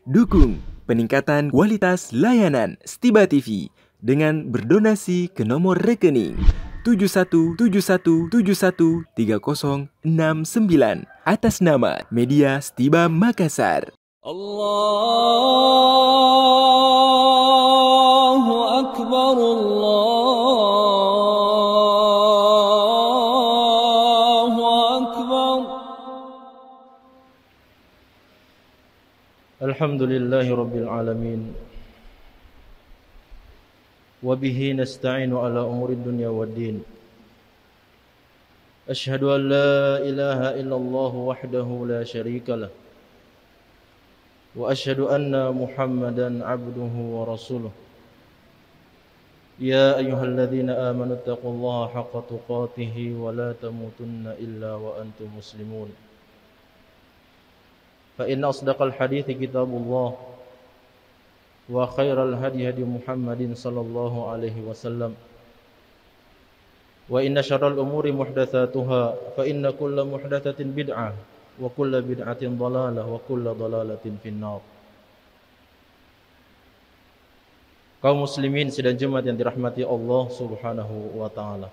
Dukung peningkatan kualitas layanan Stiba TV dengan berdonasi ke nomor rekening 7171713069 atas nama Media Stiba Makassar. Allahu Akbar, Allahu Akbar. Alhamdulillahi Rabbil Alamin. Wabihi nasta'inu ala umuri dunya waddin. Ashhadu an la ilaha illallah wahdahu la syarika lah. Wa ashhadu anna Muhammadan abduhu wa rasuluh. Ya ayyuhalladzina amanu taqullaha haqqa tuqatih wa la tamutunna illa wa antum muslimun. Fa inna asdaqal hadithi kitabullah wa khairal hadi hadi Muhammadin sallallahu alaihi wasallam. Wa inna syarral umuri muhdatsatuha fa inna kulla muhdatsatin bid'ah wa kulla bid'atin dhalalah wa kulla dhalalatin finnar. Kaum muslimin sidang Jumat yang dirahmati Allah Subhanahu wa taala.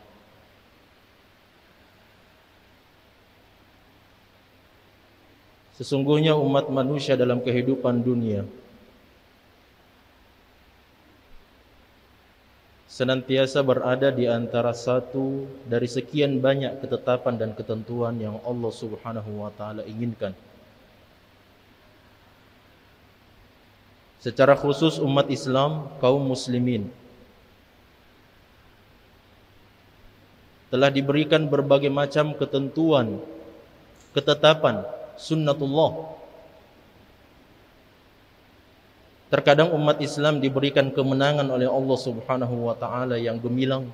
Sesungguhnya umat manusia dalam kehidupan dunia senantiasa berada di antara satu dari sekian banyak ketetapan dan ketentuan yang Allah Subhanahu wa taala inginkan. Secara khusus umat Islam, kaum muslimin telah diberikan berbagai macam ketentuan, ketetapan, sunnatullah. Terkadang umat Islam diberikan kemenangan oleh Allah Subhanahu wa taala yang gemilang.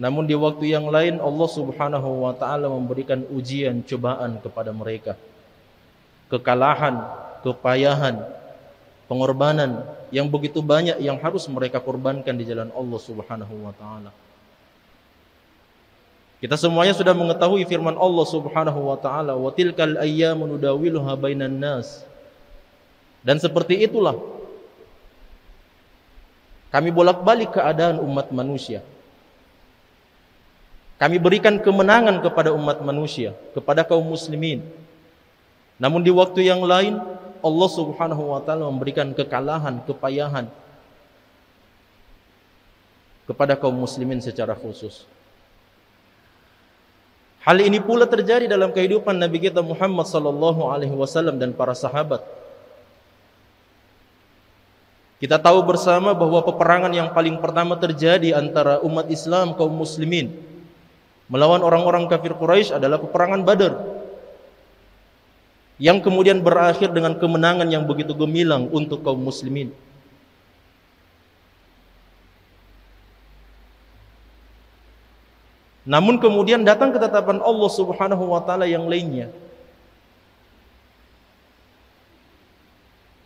Namun di waktu yang lain Allah Subhanahu wa taala memberikan ujian, cobaan kepada mereka. Kekalahan, kepayahan, pengorbanan yang begitu banyak yang harus mereka korbankan di jalan Allah Subhanahu wa taala. Kita semuanya sudah mengetahui firman Allah Subhanahu wa taala, "Wa tilkal ayyamu nudawiluha bainan nas." Dan seperti itulah kami bolak-balik keadaan umat manusia. Kami berikan kemenangan kepada umat manusia, kepada kaum muslimin. Namun di waktu yang lain Allah Subhanahu wa taala memberikan kekalahan, kepayahan kepada kaum muslimin secara khusus. Hal ini pula terjadi dalam kehidupan Nabi kita Muhammad sallallahu alaihi wasallam dan para sahabat. Kita tahu bersama bahwa peperangan yang paling pertama terjadi antara umat Islam kaum muslimin melawan orang-orang kafir Quraisy adalah peperangan Badar, yang kemudian berakhir dengan kemenangan yang begitu gemilang untuk kaum muslimin. Namun kemudian datang ketetapan Allah Subhanahu wa taala yang lainnya.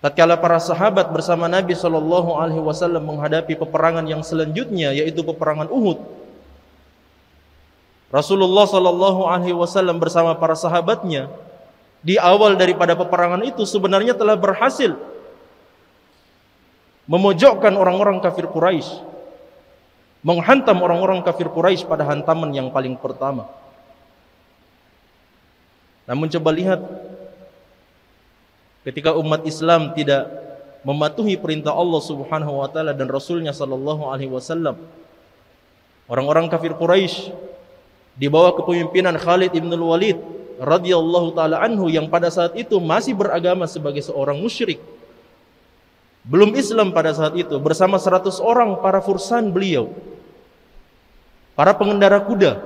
Tatkala para sahabat bersama Nabi sallallahu alaihi wasallam menghadapi peperangan yang selanjutnya, yaitu peperangan Uhud, Rasulullah sallallahu alaihi wasallam bersama para sahabatnya di awal daripada peperangan itu sebenarnya telah berhasil memojokkan orang-orang kafir Quraisy, menghantam orang-orang kafir Quraisy pada hantaman yang paling pertama. Namun coba lihat, ketika umat Islam tidak mematuhi perintah Allah Subhanahu wa taala dan Rasulnya sallallahu alaihi wasallam, orang-orang kafir Quraisy di bawah kepemimpinan Khalid ibn Walid radhiyallahu taala anhu, yang pada saat itu masih beragama sebagai seorang musyrik, belum Islam pada saat itu, bersama 100 orang para fursan beliau, para pengendara kuda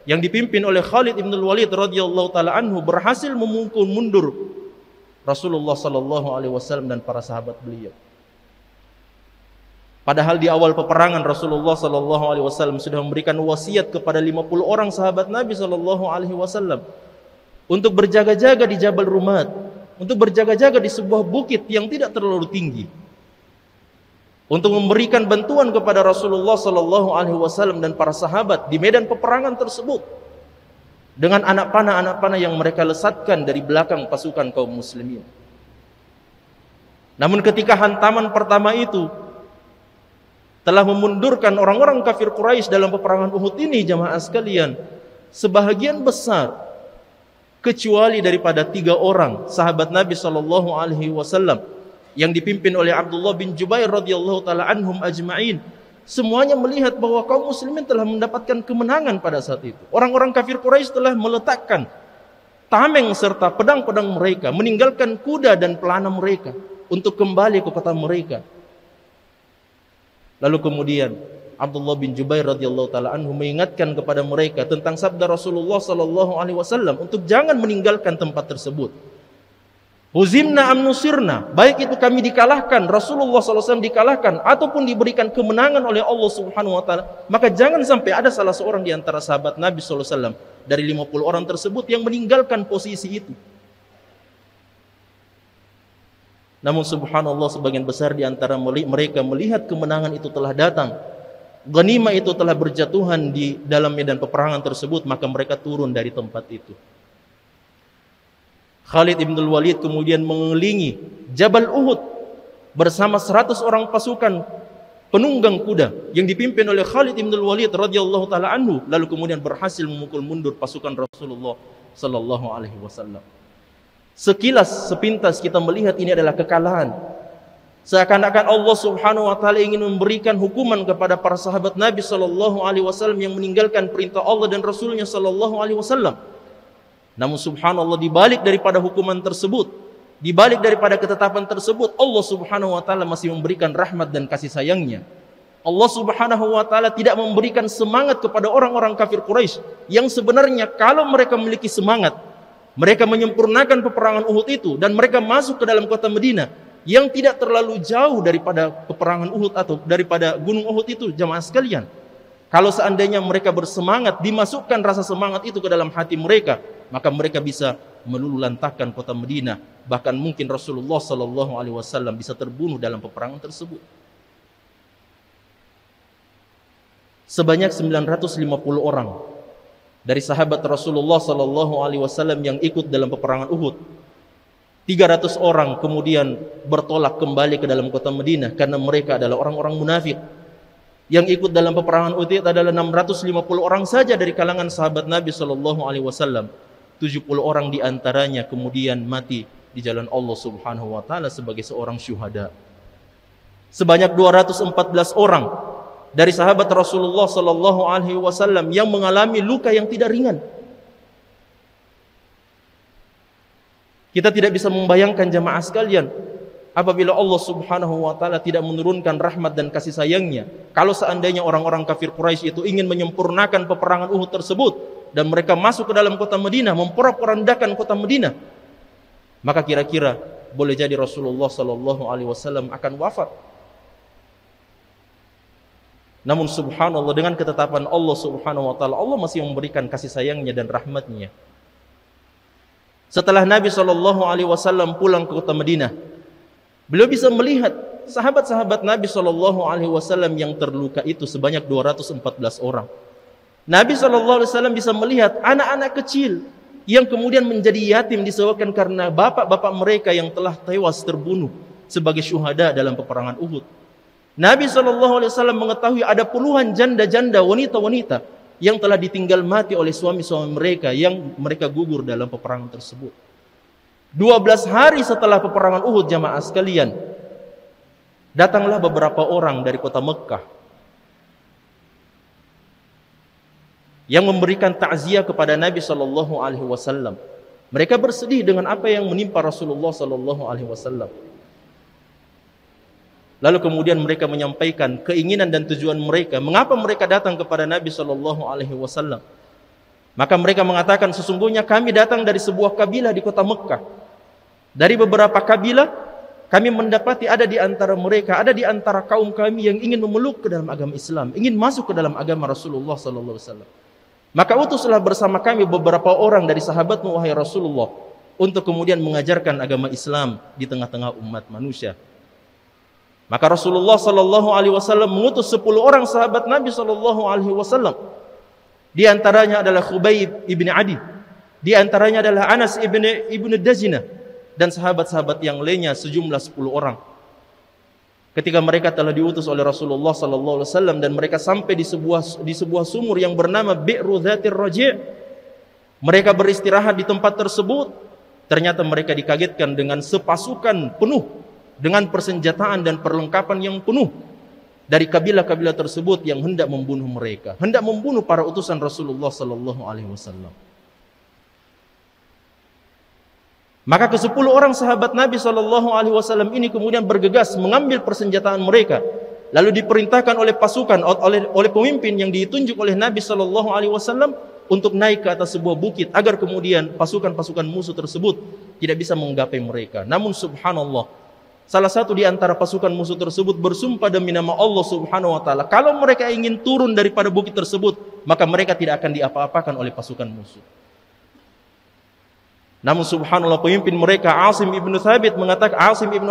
yang dipimpin oleh Khalid ibn Walid radhiyallahu taala anhu, berhasil memukul mundur Rasulullah sallallahu alaihi wasallam dan para sahabat beliau. Padahal di awal peperangan Rasulullah sallallahu alaihi wasallam sudah memberikan wasiat kepada 50 orang sahabat Nabi sallallahu alaihi wasallam untuk berjaga-jaga di Jabal Rumat, untuk berjaga-jaga di sebuah bukit yang tidak terlalu tinggi, untuk memberikan bantuan kepada Rasulullah sallallahu alaihi wasallam dan para sahabat di medan peperangan tersebut. dengan anak panah yang mereka lesatkan dari belakang pasukan kaum muslimin. Namun ketika hantaman pertama itu telah memundurkan orang-orang kafir Quraisy dalam peperangan Uhud ini, jamaah sekalian, sebahagian besar kecuali daripada 3 orang sahabat Nabi sallallahu alaihi wasallam yang dipimpin oleh Abdullah bin Jubair radhiyallahu taala anhum ajma'in, semuanya melihat bahwa kaum muslimin telah mendapatkan kemenangan pada saat itu. Orang-orang kafir Quraisy telah meletakkan tameng serta pedang-pedang mereka, meninggalkan kuda dan pelana mereka untuk kembali ke kota mereka. Lalu kemudian Abdullah bin Jubair radhiyallahu taala anhu mengingatkan kepada mereka tentang sabda Rasulullah sallallahu alaihi wasallam untuk jangan meninggalkan tempat tersebut. Huzimna am nusirna, baik itu kami dikalahkan, Rasulullah sallallahu alaihi wasallam dikalahkan ataupun diberikan kemenangan oleh Allah Subhanahu wa taala, maka jangan sampai ada salah seorang di antara sahabat Nabi sallallahu alaihi wasallam dari 50 orang tersebut yang meninggalkan posisi itu. Namun subhanallah, sebagian besar di antara mereka melihat kemenangan itu telah datang, ghanimah itu telah berjatuhan di dalam medan peperangan tersebut, maka mereka turun dari tempat itu. Khalid ibn Walid kemudian mengelilingi Jabal Uhud bersama 100 orang pasukan penunggang kuda yang dipimpin oleh Khalid ibn Walid radhiyallahu taala anhu, lalu kemudian berhasil memukul mundur pasukan Rasulullah sallallahu alaihi wasallam. Sekilas, sepintas kita melihat ini adalah kekalahan. Seakan-akan Allah Subhanahu wa taala ingin memberikan hukuman kepada para sahabat Nabi sallallahu alaihi wasallam yang meninggalkan perintah Allah dan Rasulnya sallallahu alaihi wasallam. Namun subhanallah, dibalik daripada hukuman tersebut, dibalik daripada ketetapan tersebut, Allah Subhanahu wa taala masih memberikan rahmat dan kasih sayangnya. Allah Subhanahu wa taala tidak memberikan semangat kepada orang-orang kafir Quraisy yang sebenarnya kalau mereka memiliki semangat, mereka menyempurnakan peperangan Uhud itu dan mereka masuk ke dalam kota Madinah yang tidak terlalu jauh daripada peperangan Uhud atau daripada gunung Uhud itu, jamaah sekalian. Kalau seandainya mereka bersemangat, dimasukkan rasa semangat itu ke dalam hati mereka, maka mereka bisa meluluhlantahkan kota Madinah. Bahkan mungkin Rasulullah sallallahu alaihi wasallam bisa terbunuh dalam peperangan tersebut. Sebanyak 950 orang dari sahabat Rasulullah sallallahu alaihi wasallam yang ikut dalam peperangan Uhud. 300 orang kemudian bertolak kembali ke dalam kota Madinah karena mereka adalah orang-orang munafik. Yang ikut dalam peperangan Uhud adalah 650 orang saja dari kalangan sahabat Nabi sallallahu alaihi wasallam. 70 orang di antaranya kemudian mati di jalan Allah Subhanahu wa taala sebagai seorang syuhada. Sebanyak 214 orang dari sahabat Rasulullah sallallahu alaihi wasallam yang mengalami luka yang tidak ringan. Kita tidak bisa membayangkan jamaah sekalian, apabila Allah Subhanahu wa taala tidak menurunkan rahmat dan kasih sayangnya, kalau seandainya orang-orang kafir Quraisy itu ingin menyempurnakan peperangan Uhud tersebut dan mereka masuk ke dalam kota Madinah, memporak-porandakan kota Madinah, maka kira-kira boleh jadi Rasulullah sallallahu alaihi wasallam akan wafat. Namun subhanallah, dengan ketetapan Allah Subhanahu wa taala, Allah masih memberikan kasih sayangnya dan rahmatnya. Setelah Nabi sallallahu alaihi wasallam pulang ke kota Madinah, beliau bisa melihat sahabat-sahabat Nabi sallallahu alaihi wasallam yang terluka itu sebanyak 214 orang. Nabi sallallahu alaihi wasallam bisa melihat anak-anak kecil yang kemudian menjadi yatim disebabkan karena bapak-bapak mereka yang telah tewas terbunuh sebagai syuhada dalam peperangan Uhud. Nabi sallallahu alaihi wasallam mengetahui ada puluhan janda-janda, wanita-wanita yang telah ditinggal mati oleh suami-suami mereka yang mereka gugur dalam peperangan tersebut. 12 hari setelah peperangan Uhud, jamaah sekalian, datanglah beberapa orang dari kota Mekkah yang memberikan takziah kepada Nabi sallallahu alaihi wasallam. Mereka bersedih dengan apa yang menimpa Rasulullah sallallahu alaihi wasallam. Lalu kemudian mereka menyampaikan keinginan dan tujuan mereka, mengapa mereka datang kepada Nabi sallallahu alaihi wasallam. Maka mereka mengatakan, sesungguhnya kami datang dari sebuah kabilah di kota Mekkah. Dari beberapa kabilah kami mendapati ada di antara mereka, ada di antara kaum kami yang ingin memeluk ke dalam agama Islam, ingin masuk ke dalam agama Rasulullah sallallahu alaihi wasallam. Maka utuslah bersama kami beberapa orang dari sahabatmu wahai Rasulullah untuk kemudian mengajarkan agama Islam di tengah-tengah umat manusia. Maka Rasulullah sallallahu alaihi wasallam mengutus 10 orang sahabat Nabi sallallahu alaihi wasallam Di antaranya adalah Khubayb ibn Adi. Di antaranya adalah Anas ibn Dajinah. Dan sahabat-sahabat yang lainnya sejumlah 10 orang. Ketika mereka telah diutus oleh Rasulullah SAW dan mereka sampai di sebuah sumur yang bernama Bi'ru Dzatir Raji'. Mereka beristirahat di tempat tersebut. Ternyata mereka dikagetkan dengan sepasukan penuh, dengan persenjataan dan perlengkapan yang penuh dari kabilah-kabilah tersebut yang hendak membunuh mereka, hendak membunuh para utusan Rasulullah SAW. Maka ke-10 orang sahabat Nabi SAW ini kemudian bergegas mengambil persenjataan mereka, lalu diperintahkan oleh pasukan, oleh pemimpin yang ditunjuk oleh Nabi SAW untuk naik ke atas sebuah bukit agar kemudian pasukan-pasukan musuh tersebut tidak bisa menggapai mereka. Namun subhanallah, salah satu di antara pasukan musuh tersebut bersumpah demi nama Allah Subhanahu wa taala, kalau mereka ingin turun daripada bukit tersebut, maka mereka tidak akan diapa-apakan oleh pasukan musuh. Namun subhanallah, pemimpin mereka Asim ibn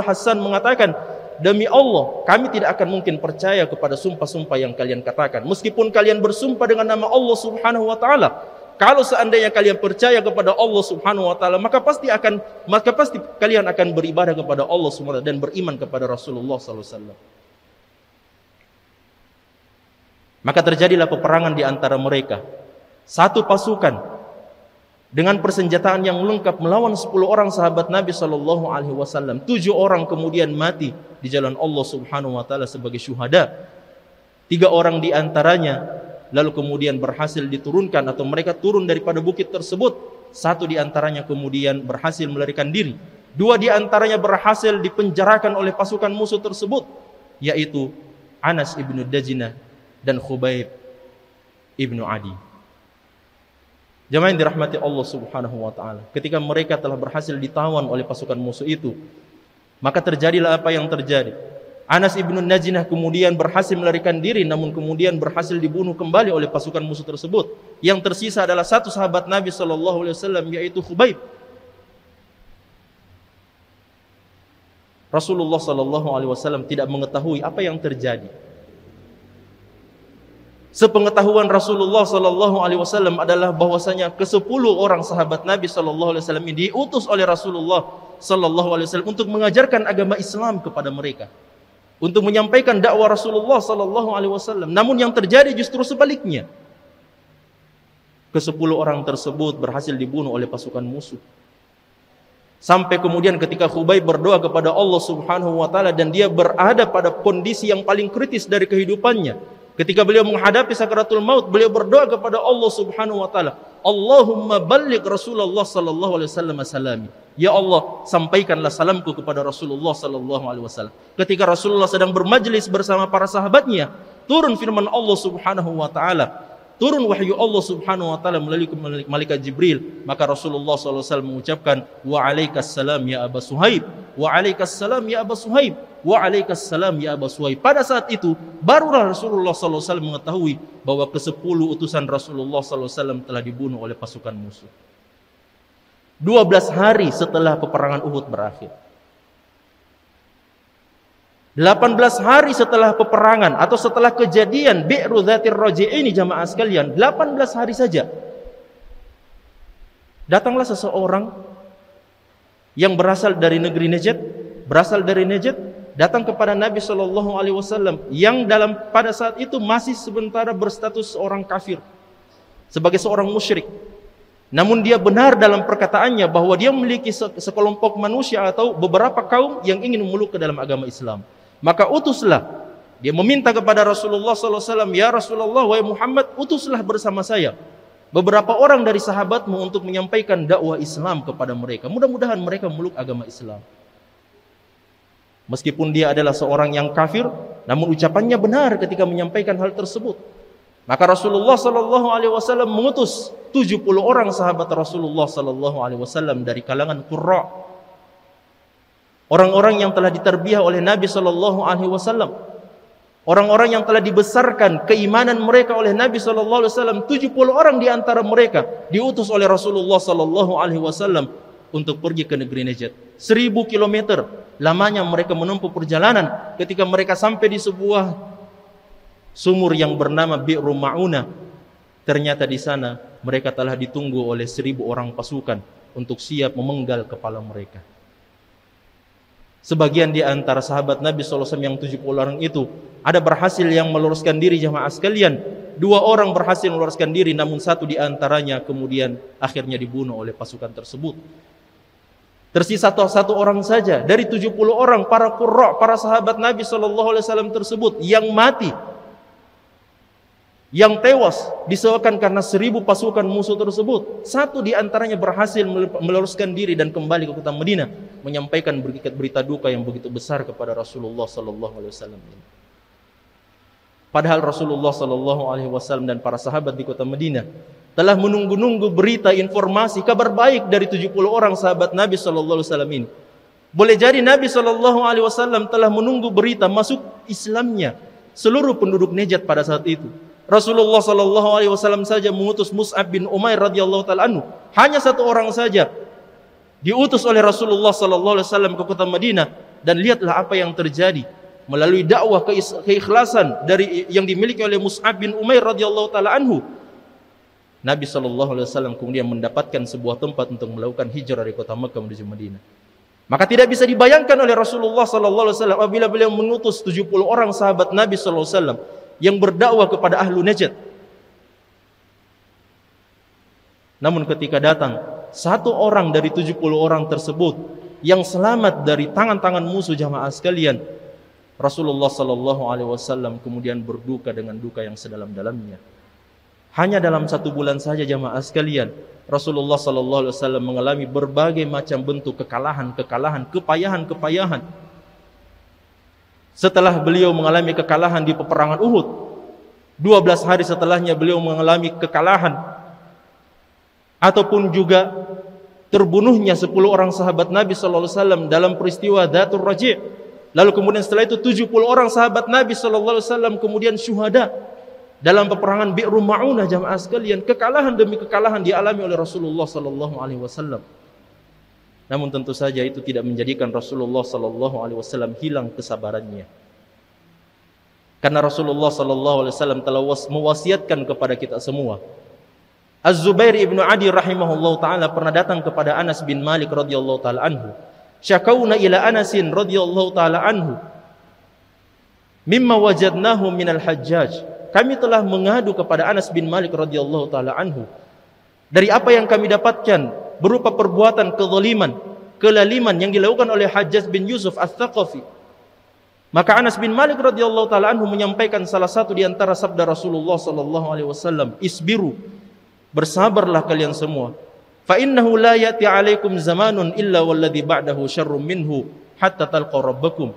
Hassan mengatakan, demi Allah, kami tidak akan mungkin percaya kepada sumpah-sumpah yang kalian katakan. Meskipun kalian bersumpah dengan nama Allah Subhanahu wa taala, kalau seandainya kalian percaya kepada Allah Subhanahu wa taala, maka pasti kalian akan beribadah kepada Allah Subhanahu wa taala dan beriman kepada Rasulullah sallallahu alaihi wasallam. Maka terjadilah peperangan di antara mereka. Satu pasukan dengan persenjataan yang lengkap melawan 10 orang sahabat Nabi sallallahu alaihi wasallam. 7 orang kemudian mati di jalan Allah Subhanahu wa taala sebagai syuhada. 3 orang di antaranya lalu kemudian berhasil diturunkan atau mereka turun daripada bukit tersebut. 1 di antaranya kemudian berhasil melarikan diri. 2 di antaranya berhasil dipenjarakan oleh pasukan musuh tersebut, yaitu Anas ibn Dajinah dan Khubayb ibn Adi. Jamaah yang dirahmati Allah Subhanahu wa taala, ketika mereka telah berhasil ditawan oleh pasukan musuh itu, maka terjadilah apa yang terjadi. Anas ibn Dajinah kemudian berhasil melarikan diri, namun kemudian berhasil dibunuh kembali oleh pasukan musuh tersebut. Yang tersisa adalah satu sahabat Nabi sallallahu alaihi wasallam, yaitu Khubayb. Rasulullah sallallahu alaihi wasallam tidak mengetahui apa yang terjadi. Sepengetahuan Rasulullah sallallahu alaihi wasallam adalah bahwasanya ke-10 orang sahabat Nabi sallallahu alaihi wasallam ini diutus oleh Rasulullah sallallahu alaihi wasallam untuk mengajarkan agama Islam kepada mereka, untuk menyampaikan dakwah Rasulullah sallallahu alaihi wasallam. Namun yang terjadi justru sebaliknya. Ke-10 orang tersebut berhasil dibunuh oleh pasukan musuh. Sampai kemudian ketika Khubayb berdoa kepada Allah Subhanahu wa taala dan dia berada pada kondisi yang paling kritis dari kehidupannya. Ketika beliau menghadapi sakaratul maut, beliau berdoa kepada Allah Subhanahu wa taala, Allahumma balligh Rasulullah sallallahu alaihi wasallam salami. Ya Allah, sampaikanlah salamku kepada Rasulullah sallallahu alaihi wasallam. Ketika Rasulullah sedang bermajlis bersama para sahabatnya, turun firman Allah Subhanahu wa taala, turun wahyu Allah Subhanahu wa taala melalui malaikat Jibril. Maka Rasulullah sallallahu alaihi wasallam mengucapkan, wa alaikassalam ya Aba Suhaib, wa alaikassalam ya Aba Suhaib, wa alaikassalam ya Aba Suhaib. Pada saat itu barulah Rasulullah sallallahu alaihi wasallam mengetahui bahwa ke-10 utusan Rasulullah sallallahu alaihi wasallam telah dibunuh oleh pasukan musuh. 12 hari setelah peperangan Uhud berakhir. 18 hari setelah peperangan atau setelah kejadian Bi'ru Dzatir Raji' ini, jamaah sekalian, 18 hari saja datanglah seseorang yang berasal dari negeri Najd, datang kepada Nabi sallallahu alaihi wasallam yang pada saat itu masih sementara berstatus seorang kafir, sebagai seorang musyrik. Namun dia benar dalam perkataannya bahwa dia memiliki sekelompok manusia atau beberapa kaum yang ingin memeluk ke dalam agama Islam. Maka utuslah, dia meminta kepada Rasulullah SAW, ya Rasulullah, wahai Muhammad, utuslah bersama saya beberapa orang dari sahabatmu untuk menyampaikan dakwah Islam kepada mereka. Mudah-mudahan mereka memeluk agama Islam. Meskipun dia adalah seorang yang kafir, namun ucapannya benar ketika menyampaikan hal tersebut. Maka Rasulullah SAW mengutus 70 orang sahabat Rasulullah SAW dari kalangan qurra, orang-orang yang telah ditarbiyah oleh Nabi SAW, orang-orang yang telah dibesarkan keimanan mereka oleh Nabi SAW. 70 orang di antara mereka diutus oleh Rasulullah SAW untuk pergi ke negeri Najd. 1000 kilometer lamanya mereka menempuh perjalanan. Ketika mereka sampai di sebuah sumur yang bernama Bi'ru Ma'unah, Ternyata di sana mereka telah ditunggu oleh 1000 orang pasukan untuk siap memenggal kepala mereka. Sebagian di antara sahabat Nabi SAW yang 70 orang itu, ada berhasil yang meluruskan diri jamaah sekalian. 2 orang berhasil meluruskan diri, namun 1 di antaranya kemudian akhirnya dibunuh oleh pasukan tersebut. Tersisa 1 orang saja dari 70 orang para qurra, para sahabat Nabi SAW tersebut yang mati, yang tewas disebabkan karena 1000 pasukan musuh tersebut. 1 di antaranya berhasil meluruskan diri dan kembali ke kota Madinah, menyampaikan berita duka yang begitu besar kepada Rasulullah SAW. Padahal Rasulullah SAW dan para sahabat di kota Madinah telah menunggu-nunggu berita, informasi, kabar baik dari 70 orang sahabat Nabi SAW ini. Boleh jadi Nabi SAW telah menunggu berita masuk Islamnya seluruh penduduk Najd pada saat itu. Rasulullah SAW saja mengutus Mus'ab bin Umair radhiyallahu taala anhu, hanya 1 orang saja diutus oleh Rasulullah SAW ke kota Madinah, dan lihatlah apa yang terjadi melalui dakwah keikhlasan dari yang dimiliki oleh Mus'ab bin Umair radhiyallahu taala anhu. Nabi SAW kemudian mendapatkan sebuah tempat untuk melakukan hijrah dari kota Mekah menuju Madinah. Maka tidak bisa dibayangkan oleh Rasulullah SAW apabila beliau mengutus 70 orang sahabat Nabi SAW yang berdakwah kepada ahlu Najd. Namun ketika datang 1 orang dari 70 orang tersebut yang selamat dari tangan-tangan musuh jamaah sekalian, Rasulullah SAW kemudian berduka dengan duka yang sedalam-dalamnya. Hanya dalam 1 bulan saja jamaah sekalian, Rasulullah SAW mengalami berbagai macam bentuk kekalahan, kepayahan. Setelah beliau mengalami kekalahan di peperangan Uhud, 12 hari setelahnya beliau mengalami kekalahan ataupun juga terbunuhnya 10 orang sahabat Nabi SAW dalam peristiwa Dzatur Raji'. Lalu kemudian setelah itu 70 orang sahabat Nabi SAW kemudian syuhada dalam peperangan Bi'ru Ma'unah jamaah sekalian. Kekalahan demi kekalahan dialami oleh Rasulullah SAW. Namun tentu saja itu tidak menjadikan Rasulullah SAW hilang kesabarannya. Karena Rasulullah SAW telah mewasiatkan kepada kita semua. Az-Zubair ibnu Adi rahimahullah ta'ala pernah datang kepada Anas bin Malik radhiyallahu ta'ala anhu. Syakawna ila Anasin radhiyallahu ta'ala anhu mimma wajadnahu minal Hajjaj. Kami telah mengadu kepada Anas bin Malik radhiyallahu ta'ala anhu dari apa yang kami dapatkan berupa perbuatan kezaliman, kelaliman yang dilakukan oleh Hajjaj bin Yusuf Ats-Tsaqafi. Maka Anas bin Malik radhiyallahu taala anhu menyampaikan salah satu di antara sabda Rasulullah sallallahu alaihi wasallam, "Isbiru, bersabarlah kalian semua. Fa innahu la yati 'alaikum zamanun illa walladhi ba'dahu syarrun minhu hatta talqa rabbakum."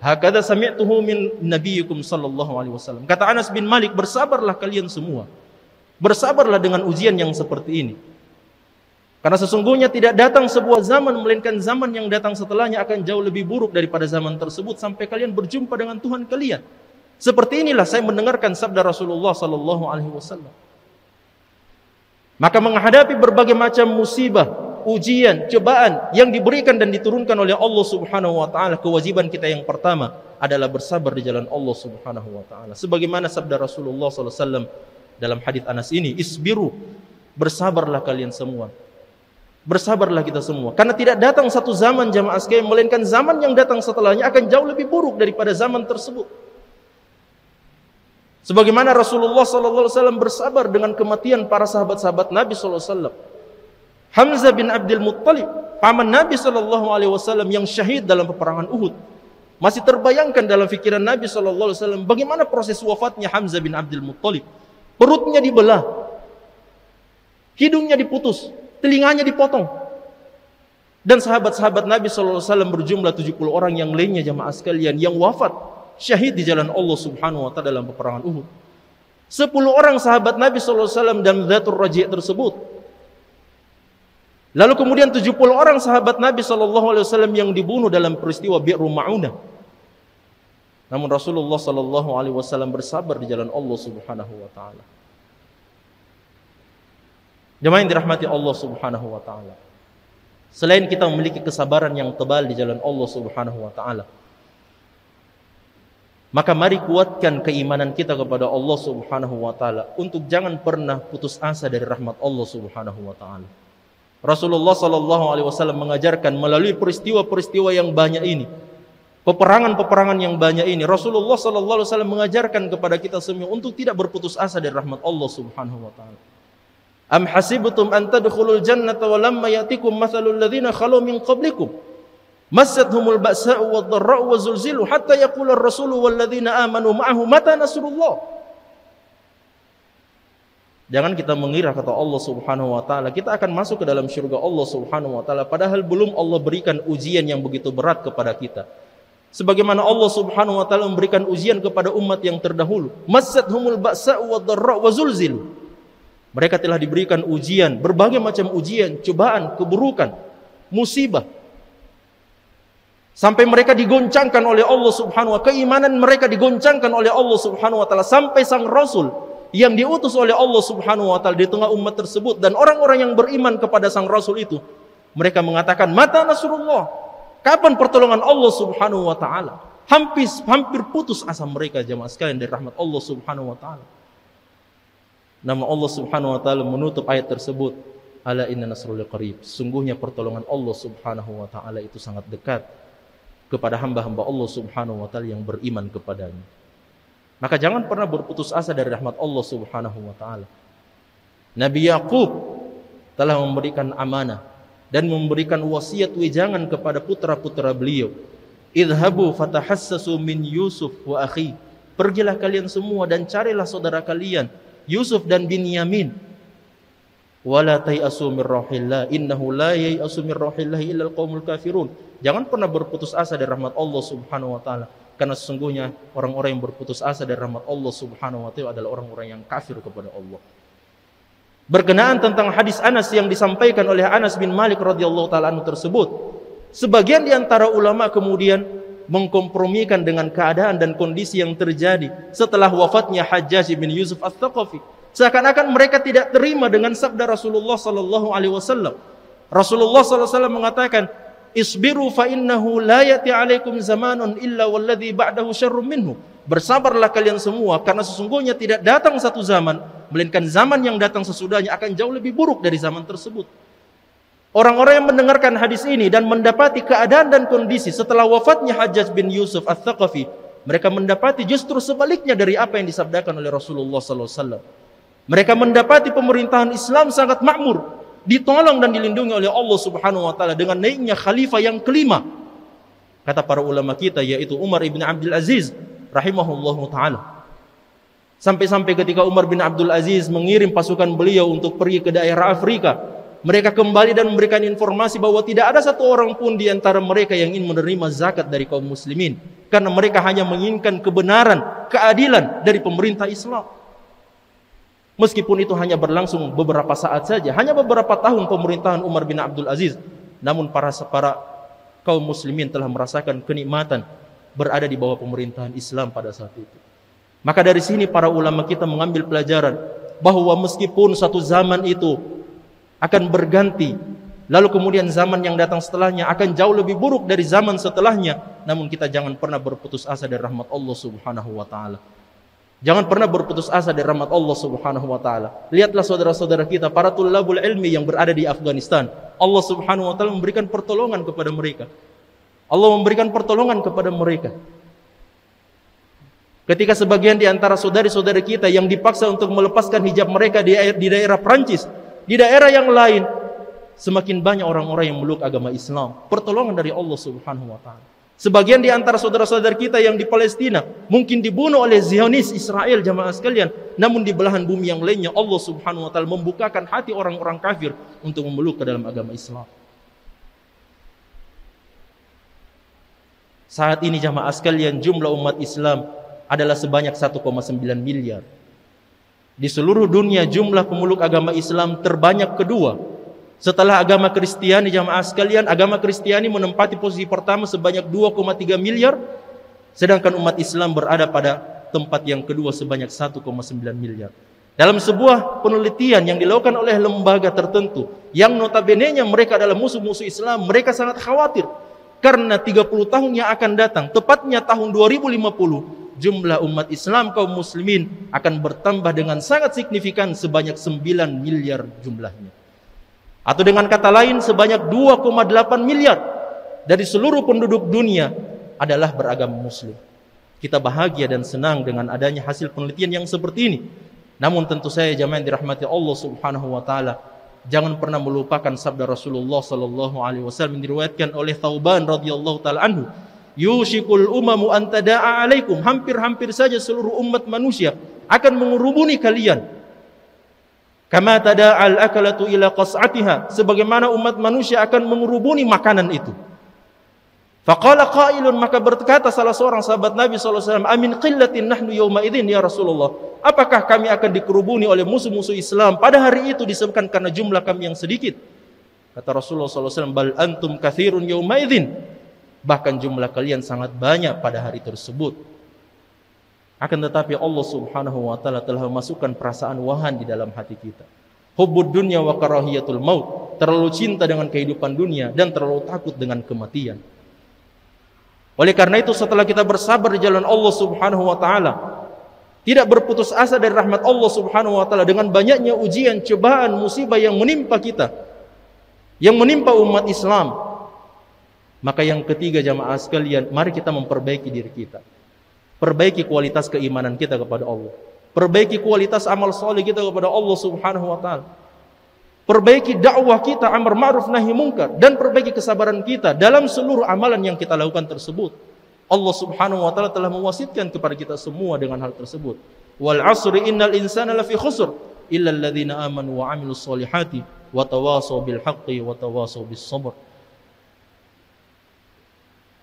Hakadha sami'tuhu min nabiyyikum sallallahu alaihi wasallam. Kata Anas bin Malik, bersabarlah kalian semua. Bersabarlah dengan ujian yang seperti ini. Karena sesungguhnya tidak datang sebuah zaman melainkan zaman yang datang setelahnya akan jauh lebih buruk daripada zaman tersebut sampai kalian berjumpa dengan Tuhan kalian. Seperti inilah saya mendengarkan sabda Rasulullah sallallahu alaihi wasallam. Maka menghadapi berbagai macam musibah, ujian, cobaan yang diberikan dan diturunkan oleh Allah Subhanahu wa taala, kewajiban kita yang pertama adalah bersabar di jalan Allah Subhanahu wa taala. Sebagaimana sabda Rasulullah sallallahu alaihi wasallam dalam hadis Anas ini, "Isbiru, bersabarlah kalian semua." Bersabarlah kita semua. Karena tidak datang satu zaman jamaah sekalian, melainkan zaman yang datang setelahnya akan jauh lebih buruk daripada zaman tersebut. Sebagaimana Rasulullah SAW bersabar dengan kematian para sahabat-sahabat Nabi SAW. Hamzah bin Abdul Muttalib, paman Nabi SAW yang syahid dalam peperangan Uhud. Masih terbayangkan dalam fikiran Nabi SAW bagaimana proses wafatnya Hamzah bin Abdul Muttalib. Perutnya dibelah, hidungnya diputus, telinganya dipotong. Dan sahabat-sahabat Nabi SAW berjumlah 70 orang yang lainnya jamaah sekalian yang wafat syahid di jalan Allah Subhanahu wa taala dalam peperangan Uhud. 10 orang sahabat Nabi SAW dalam Dzatur Raji' tersebut. Lalu kemudian 70 orang sahabat Nabi SAW yang dibunuh dalam peristiwa Bi'ru Ma'unah. Namun Rasulullah SAW bersabar di jalan Allah Subhanahu wa taala. Jemaah yang dirahmati Allah Subhanahu wa taala. Selain kita memiliki kesabaran yang tebal di jalan Allah Subhanahu wa taala, Maka mari kuatkan keimanan kita kepada Allah Subhanahu wa taala untuk jangan pernah putus asa dari rahmat Allah Subhanahu wa taala. Rasulullah sallallahu alaihi wasallam mengajarkan melalui peristiwa-peristiwa yang banyak ini, peperangan-peperangan yang banyak ini, Rasulullah sallallahu alaihi wasallam mengajarkan kepada kita semua untuk tidak berputus asa dari rahmat Allah Subhanahu wa taala. Am hasibtum an tadkhulul jannata wa lamma ya'tikum mathalul ladzina khalu min qablikum massathumul ba'sa'u wad-dharra'u wa zulzilu hatta yaqula ar-rasulu wal ladzina amanu ma'ahu mata nasrullah. Jangan kita mengira kata Allah Subhanahu wa taala kita akan masuk ke dalam surga Allah Subhanahu wa taala padahal belum Allah berikan ujian yang begitu berat kepada kita. Sebagaimana Allah Subhanahu wa taala memberikan ujian kepada umat yang terdahulu. Massathumul ba'sa'u wad-dharra'u wa zulzilu. Mereka telah diberikan ujian, berbagai macam ujian, cobaan, keburukan, musibah. Sampai mereka digoncangkan oleh Allah Subhanahu wa taala, keimanan mereka digoncangkan oleh Allah Subhanahu wa taala sampai sang Rasul yang diutus oleh Allah Subhanahu wa taala di tengah umat tersebut dan orang-orang yang beriman kepada sang Rasul itu, mereka mengatakan, "Mata nasrullah?" Kapan pertolongan Allah Subhanahu wa taala? Hampir putus asa mereka jemaah sekalian dari rahmat Allah Subhanahu wa taala. Nama Allah Subhanahu wa taala menutup ayat tersebut, "Ala inna nasrullahi qarib." Sungguhnya pertolongan Allah Subhanahu wa taala itu sangat dekat kepada hamba-hamba Allah Subhanahu wa taala yang beriman kepadanya. Maka jangan pernah berputus asa dari rahmat Allah Subhanahu wa taala. Nabi Yakub telah memberikan amanah dan memberikan wasiat wejangan kepada putra-putra beliau. Idhabu fatahassasu min Yusuf wa akhi. Pergilah kalian semua dan carilah saudara kalian Yusuf dan Binyamin. Wala tayasu mir rahillah innahu la yayasu mir rahillah illa alqaumul kafirun. Jangan pernah berputus asa dari rahmat Allah Subhanahu wa taala karena sesungguhnya orang-orang yang berputus asa dari rahmat Allah Subhanahu wa taala adalah orang-orang yang kafir kepada Allah. Berkenaan tentang hadis Anas yang disampaikan oleh Anas bin Malik radhiyallahu taala anhu tersebut, sebagian di antara ulama kemudian mengkompromikan dengan keadaan dan kondisi yang terjadi setelah wafatnya Hajjaj bin Yusuf Ats-Tsaqafi. Seakan-akan mereka tidak terima dengan sabda Rasulullah sallallahu alaihi wasallam. Rasulullah sallallahu alaihi wasallam mengatakan, "Isbiru fa innahu la yati 'alaikum zamanun illa walladzi ba'dahu syarrun minhu." Bersabarlah kalian semua karena sesungguhnya tidak datang satu zaman melainkan zaman yang datang sesudahnya akan jauh lebih buruk dari zaman tersebut. Orang-orang yang mendengarkan hadis ini dan mendapati keadaan dan kondisi setelah wafatnya Hajjaj bin Yusuf Ats-Tsaqafi, mereka mendapati justru sebaliknya dari apa yang disabdakan oleh Rasulullah sallallahu alaihi wasallam. Mereka mendapati pemerintahan Islam sangat makmur, ditolong dan dilindungi oleh Allah Subhanahu wa taala dengan naiknya khalifah yang kelima. Kata para ulama kita yaitu Umar ibn Abdul Aziz rahimahullahu taala. Sampai-sampai ketika Umar bin Abdul Aziz mengirim pasukan beliau untuk pergi ke daerah Afrika, mereka kembali dan memberikan informasi bahwa tidak ada satu orang pun di antara mereka yang ingin menerima zakat dari kaum muslimin karena mereka hanya menginginkan kebenaran, keadilan dari pemerintah Islam. Meskipun itu hanya berlangsung beberapa saat saja, hanya beberapa tahun pemerintahan Umar bin Abdul Aziz, namun para kaum muslimin telah merasakan kenikmatan berada di bawah pemerintahan Islam pada saat itu. Maka dari sini para ulama kita mengambil pelajaran bahwa meskipun satu zaman itu akan berganti, lalu kemudian zaman yang datang setelahnya akan jauh lebih buruk dari zaman setelahnya, namun kita jangan pernah berputus asa dari rahmat Allah Subhanahu wa taala. Jangan pernah berputus asa dari rahmat Allah Subhanahu wa taala. Lihatlah saudara-saudara kita para tulabul ilmi yang berada di Afghanistan. Allah Subhanahu wa taala memberikan pertolongan kepada mereka. Allah memberikan pertolongan kepada mereka. Ketika sebagian di antara saudari-saudari kita yang dipaksa untuk melepaskan hijab mereka di daerah Prancis, di daerah yang lain, semakin banyak orang-orang yang meluk agama Islam. Pertolongan dari Allah Subhanahu wa taala. Sebagian di antara saudara-saudara kita yang di Palestina mungkin dibunuh oleh Zionis Israel jamaah sekalian, namun di belahan bumi yang lainnya Allah Subhanahu wa taala membukakan hati orang-orang kafir untuk memeluk ke dalam agama Islam. Saat ini jamaah sekalian jumlah umat Islam adalah sebanyak 1,9 miliar. Di seluruh dunia jumlah pemeluk agama Islam terbanyak kedua setelah agama Kristiani jamaah sekalian. Agama Kristiani menempati posisi pertama sebanyak 2,3 miliar, sedangkan umat Islam berada pada tempat yang kedua sebanyak 1,9 miliar. Dalam sebuah penelitian yang dilakukan oleh lembaga tertentu yang notabene-nya mereka adalah musuh-musuh Islam, mereka sangat khawatir karena 30 tahun yang akan datang, tepatnya tahun 2050, jumlah umat Islam kaum muslimin akan bertambah dengan sangat signifikan sebanyak 9 miliar jumlahnya. Atau dengan kata lain sebanyak 2,8 miliar dari seluruh penduduk dunia adalah beragama muslim. Kita bahagia dan senang dengan adanya hasil penelitian yang seperti ini. Namun tentu saya jamaah yang dirahmati Allah Subhanahu wa taala, jangan pernah melupakan sabda Rasulullah sallallahu alaihi wasallam yang diriwayatkan oleh Thauban radhiyallahu taala anhu, yushikul umamu an tada'a alaikum, hampir-hampir saja seluruh umat manusia akan mengurubuni kalian. Kama tada'al akalatu ila qas'atiha, sebagaimana umat manusia akan mengurubuni makanan itu. Faqala qailun, maka berkata salah seorang sahabat Nabi SAW, amin qillatin nahnu yawma idzin ya Rasulullah, apakah kami akan dikerubuni oleh musuh-musuh Islam pada hari itu disebabkan karena jumlah kami yang sedikit? Kata Rasulullah SAW, bal antum katsirun yawma idzin, bahkan jumlah kalian sangat banyak pada hari tersebut. Akan tetapi Allah Subhanahu wa taala telah memasukkan perasaan wahan di dalam hati kita. Hubbud dunya wa karahiyatul maut, terlalu cinta dengan kehidupan dunia dan terlalu takut dengan kematian. Oleh karena itu setelah kita bersabar di jalan Allah Subhanahu wa taala, tidak berputus asa dari rahmat Allah Subhanahu wa taala dengan banyaknya ujian, cobaan, musibah yang menimpa kita, yang menimpa umat Islam, maka yang ketiga jamaah sekalian, mari kita memperbaiki diri kita. Perbaiki kualitas keimanan kita kepada Allah. Perbaiki kualitas amal saleh kita kepada Allah Subhanahu wa taala. Perbaiki dakwah kita amar ma'ruf nahi munkar, dan perbaiki kesabaran kita dalam seluruh amalan yang kita lakukan tersebut. Allah Subhanahu wa taala telah mewasitkan kepada kita semua dengan hal tersebut. Wal 'asri innal insana lafi khusr illa alladziina aamanu wa 'amilus shalihati wa tawashaw bil haqqi wa tawashaw bis sabr.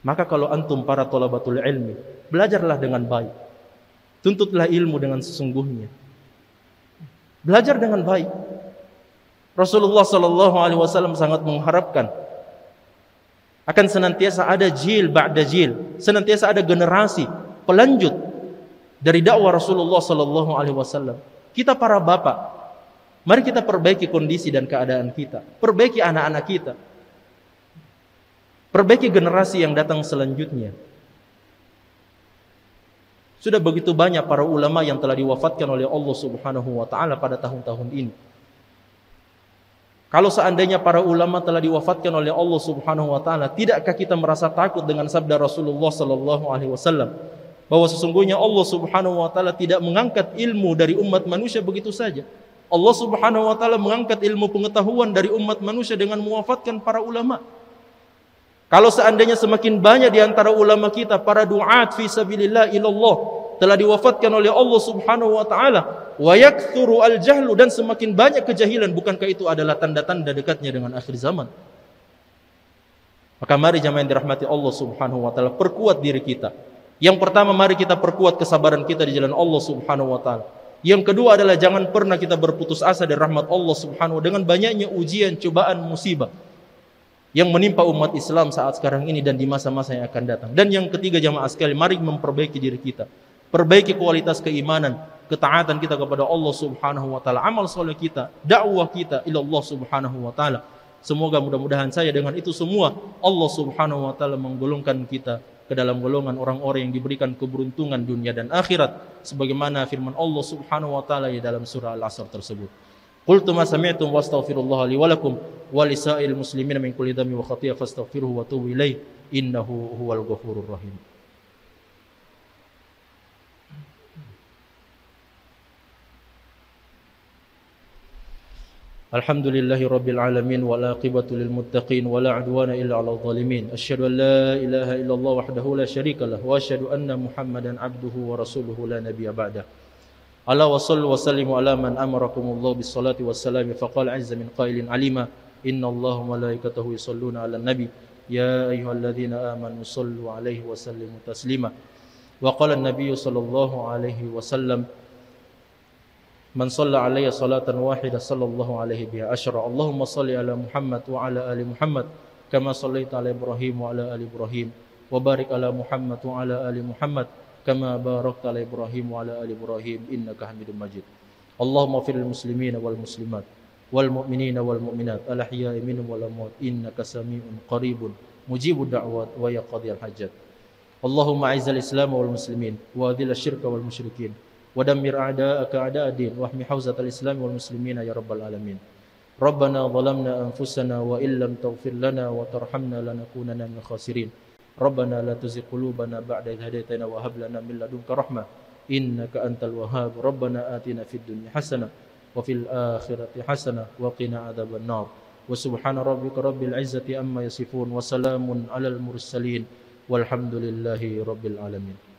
Maka kalau antum para thalabatul ilmi, belajarlah dengan baik. Tuntutlah ilmu dengan sesungguhnya. Belajar dengan baik. Rasulullah sallallahu alaihi wasallam sangat mengharapkan akan senantiasa ada jil ba'da jil, senantiasa ada generasi pelanjut dari dakwah Rasulullah sallallahu alaihi wasallam. Kita para bapak, mari kita perbaiki kondisi dan keadaan kita, perbaiki anak-anak kita, perbaiki generasi yang datang selanjutnya. Sudah begitu banyak para ulama yang telah diwafatkan oleh Allah Subhanahu wa taala pada tahun-tahun ini. Kalau seandainya para ulama telah diwafatkan oleh Allah Subhanahu wa taala, tidakkah kita merasa takut dengan sabda Rasulullah sallallahu alaihi wasallam bahwa sesungguhnya Allah Subhanahu wa taala tidak mengangkat ilmu dari umat manusia begitu saja. Allah Subhanahu wa taala mengangkat ilmu pengetahuan dari umat manusia dengan mewafatkan para ulama. Kalau seandainya semakin banyak di antara ulama kita para duat fi sabilillah ilallah telah diwafatkan oleh Allah Subhanahu wa taala, wa yaktsuru al-jahlu, dan semakin banyak kejahilan, bukankah itu adalah tanda-tanda dekatnya dengan akhir zaman? Maka mari jamaah yang dirahmati Allah Subhanahu wa taala, perkuat diri kita. Yang pertama, mari kita perkuat kesabaran kita di jalan Allah Subhanahu wa taala. Yang kedua adalah jangan pernah kita berputus asa dari rahmat Allah Subhanahu wa taala dengan banyaknya ujian, cobaan, musibah yang menimpa umat Islam saat sekarang ini dan di masa-masa yang akan datang. Dan yang ketiga jamaah sekalian, mari memperbaiki diri kita. Perbaiki kualitas keimanan, ketaatan kita kepada Allah Subhanahu wa taala, amal saleh kita, dakwah kita ila Allah Subhanahu wa taala. Semoga mudah-mudahan saya dengan itu semua Allah Subhanahu wa taala menggolongkan kita ke dalam golongan orang-orang yang diberikan keberuntungan dunia dan akhirat sebagaimana firman Allah Subhanahu wa taala di dalam surah Al-Asr tersebut. Qultu ma sami'tum wastaghfirullah li wa lakum wa lisa'il muslimina min kulli dhanbin wa khati'ah fastaghfiruhu wa tubu ilaihi innahu huwal ghafurur rahim. Alhamdulillahi rabbil alamin wal aqibatu lil muttaqin wala udwana illa 'alal zalimin. Asyhadu an la ilaha illallah wahdahu la syarika lah wa asyhadu anna Muhammadan 'abduhu wa rasuluhu la nabiyya ba'dah. Ala wa sallu wa sallimu ala man amarakumullah bis salati was salam faqala 'azza min qailin 'alima innallaha wa malaikatahu yusholluna 'alan nabi ya ayyuhalladzina amanu shallu 'alaihi wa sallimu taslima. Wa qala an-nabiy sallallahu alaihi wasallam man shalla alayya salatan wahidah sallallahu alaihi biha asyra. Allahumma shalli ala Muhammad wa ala ali Muhammad kama shallaita ala Ibrahim wa ala ali Ibrahim wa barik ala Muhammad wa ala ali Muhammad kama barakta ala Ibrahim wa ala ali Ibrahim innaka Hamidum Majid. Allahumma fir lil muslimina wal muslimat wal mu'minina wal mu'minat al ahya'i minhum wal amwat innaka samii'un qaribun mujibud da'wat wa yaqdiyal hajat. اللهم أعز الإسلام والمسلمين وأذل الشرك والمشركين ودمر أعداءك أعداء الدين واحمي حوزة الإسلام والمسلمين يا رب العالمين. ربنا ظلمنا أنفسنا وإن لم تغفر لنا وترحمنا لنكونن من الخاسرين. ربنا لا تزغ قلوبنا بعد إذ هديتنا وهب لنا من لدنك رحمة إنك أنت الوهاب. ربنا آتنا في الدنيا حسنة وفي الآخرة حسنة وقنا عذاب النار. وسبحان ربك رب العزة عما يصفون وسلام على المرسلين والحمد لله رب العالمين.